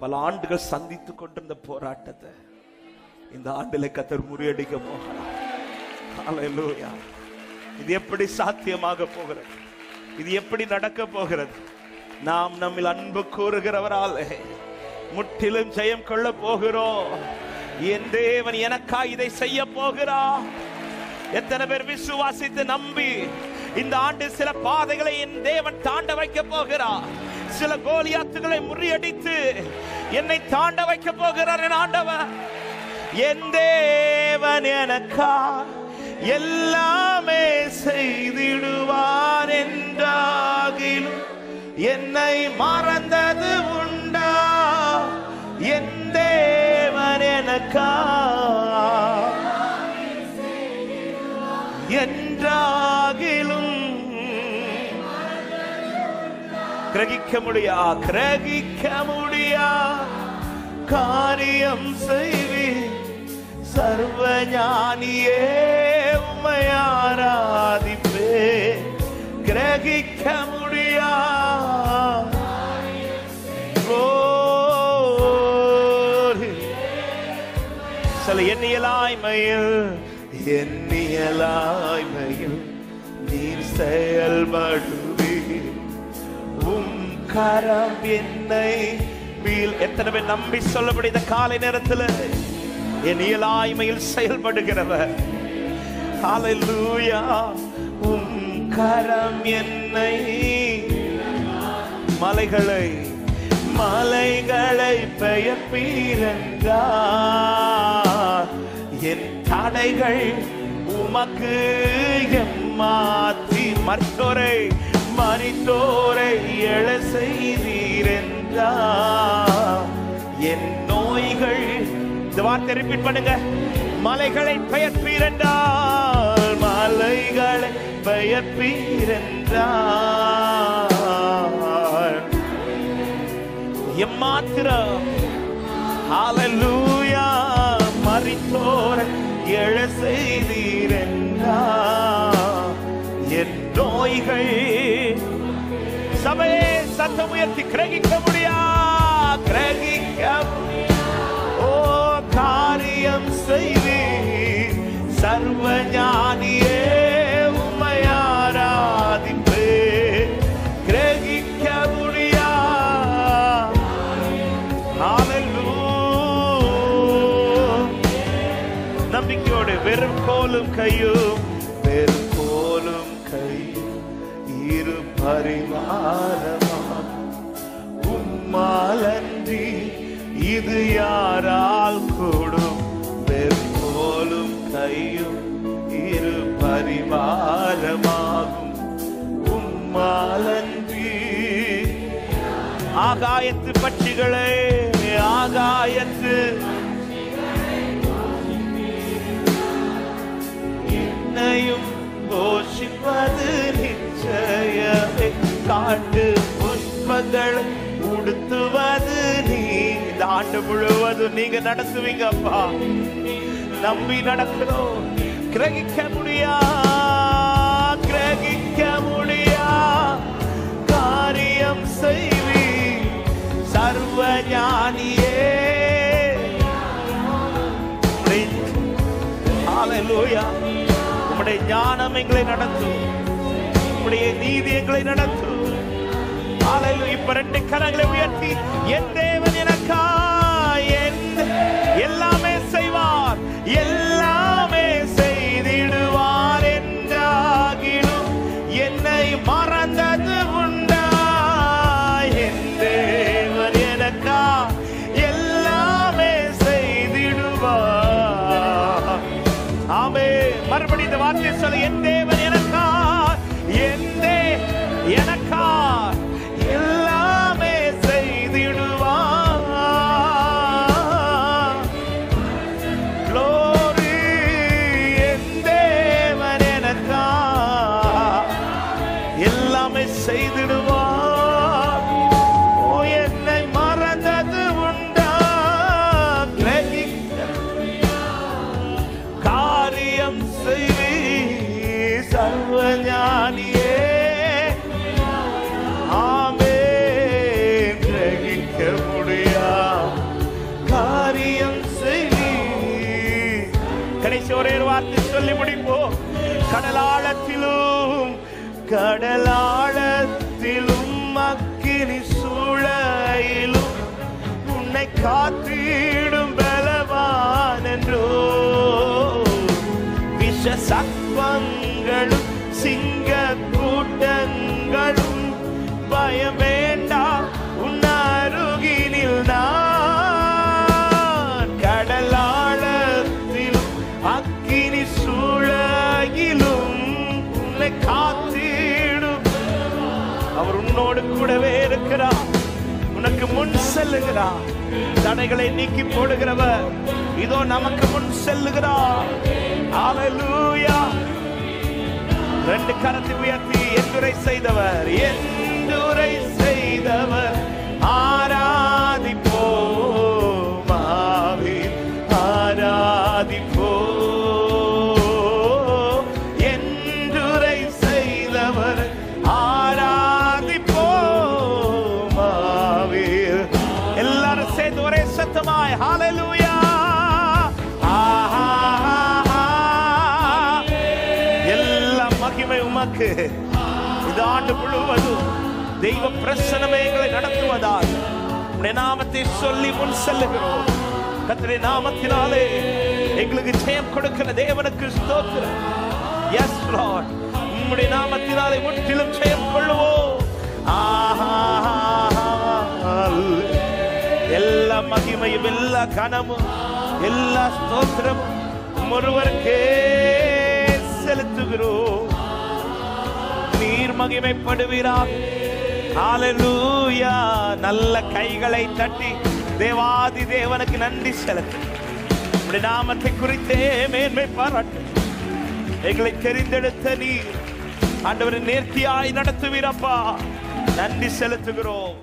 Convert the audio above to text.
பல ஆண்டுகள் சந்தித்துக் கொண்டிருந்த போராட்டத்தை இந்த ஆண்டில கர்த்தர் முறியடிக்க போகிறார். ஹல்லேலூயா. இது எப்படி சாத்தியமாக போகிறது? இது எப்படி நடக்க போகிறது? நாம் நம்மில் அன்பு கூறுகிறவராலே முற்றிலும் ஜெயம் கொள்ள போகிறோம். என் தேவன் எனக்கா இதை செய்ய போகிறார். எத்தனை பேர் விசுவாசித்து நம்பி இந்த ஆண்டு சில பாதைகளை என் தேவன் தாண்ட வைக்க போகிறார். சில கோலியாத்துகளை முறியடித்து என்னை தாண்ட வைக்க போகிறார் என் ஆண்டவர். என் தேவன் எனக்கா எல்லாமே செய்திடுவார் என்றாகிலும் என்னை மறந்தது உண்டா? என் தேவன் எனக்கா என்றாகிலும் கிரகிக்க முடியா காரியம் செய்வி சர்வஞானியே உம்மை ஆராதிப்பே. கிரகிக்க முடியா சில எண்ணியலாய்மையில் நீர் செயல்படுவீர். கரம் என்னை எத்தனை பேர் நம்பி சொல்லப்படி இந்த காலை நேரத்தில் என் இயலாய்மையில் செயல்படுகிறவர். ஹல்லேலூயா. கரம் என்னை மலைகளை பெயர்ப்பீரென்றார். என் தடைகள் உமக்கு எம்மாற்றி மரித்தோரை எழ செய்தீரென்றார். என் நோய்கள், இந்த வார்த்தை ரிப்பீட் பண்ணுங்க, மலைகளை பெயர்ப்பீரென்றார். மலைகளை பெயர்ப்பீரென்றார். எம்மாத்திரம் ஹல்லேலூயா. மரித்தோரை எழ செய்தீரென்றார். என் நோய்கள் சபையே சத்தம் உயர்த்தி கிரகிக்க முடியா. ஓ காரியம் செய்தி சர்வஞானியே உம்மை ஆராதிப்பே. கிரகிக்க முடியா. ஹல்லேலூயா. நம்பிக்கையோடு வெறும் கோலும் கையும் இரு பரிவாரமாம் உம்மாலன்றி இது யாரால் கூடும்? வெறும் கையும் இரு பரிவாரமாகும் உம்மாலன்றி. ஆகாயத்து பட்சிகளே, ஆகாயத்து என்னையும் போஷிப்பது நிச்சயமே. காட்டு புஷ்பங்களை உடுத்துவது நீ. இந்த ஆண்டு முழுவதும் நீங்க நடத்துவீங்க அப்பா. நம்பி நடக்கிறோம். கிரகிக்க முடியா காரியம் செய்வி சர்வஞானியே. ஹல்லேலூயா. உம்முடைய ஞானம் எங்களை நடத்தும், உம்முடைய நீதி எங்களை நடத்தும். ஹல்லேலூயா. இப்ப ரெண்டு கரங்களை உயர்த்தி என் தேவன் எனக்கா எல்லாமே செய்வார், எல்லாமே செய்திடுவார் என்றாகிலும் என்னை மறந்தது உண்டா? என் தேவன் எனக்கா எல்லாமே செய்திடுவார். ஆமே. மறுபடி இந்த வார்த்தை சொல்ல, என் தேவன் எனக்கா எனக்கா எல்லாமே செய்திடுவார். சொல்லி முடிப்போம். கடலாழத்திலும் அக்கினி சூளையிலும் உன்னை காத்திடும் பலவான் என்றோ. விஷ சர்ப்பங்களும் சிங்க கூட்டங்களும் பயம் வேண்டாம் உன் அருகினில் நான். கடலாழத்திலும் அக்கினி சூளையிலும் உன்னை காத்திடும். அவர் உன்னோடு கூடவே இருக்கிறார். உனக்கு முன் செல்லுகிறார். தடைகளை நீக்கி போடுகிறவர் இதோ நமக்கு முன் செல்லுகிறார். ஹல்லேலூயா. ரெண்டு கரத்தை உயர்த்தி எந்துரை செய்தவர், எந்துரை செய்தவர் ஆராதிப்போம், ஆராதிப்போம். எந்துரை செய்தவர் ஆராதிப்போம். எல்லாரும் சேர்ந்து ஒரே சத்தமாய் ஹல்லேலூயா. மகிமை உமக்கு. இந்த ஆண்டு முழுவதும் தெய்வ பிரசன்னமே எங்களை நடத்துவதால் உம்முடைய நாமத்தை சொல்லி முன் செல்லுகிறோம். கர்த்தருடைய நாமத்தினாலே எங்களுக்கு ஜெயம் கொடுக்கிற தேவனுக்கு ஸ்தோத்திரம். எஸ் லார்ட், உம்முடைய நாமத்தினாலே முற்றிலும் ஜெயம் கொள்ளுவோம். எல்லா மகிமையும் எல்லா கனமும் எல்லா ஸ்தோத்திரமும் ஒருவருக்கே செலுத்துகிறோம். நீர் மகிமைப்படுவீராக. ஹல்லேலூயா. நல்ல கைகளை தட்டி தேவாதி தேவனுக்கு நன்றி செலுத்து. உம்முடைய நாமத்தை குறித்தே மேன்மை பாராட்டு. எங்களை தெரிந்தெடுத்த நீர் ஆண்டவரை நேர்த்தியாய் நடத்துவீரப்பா. நன்றி செலுத்துகிறோம்.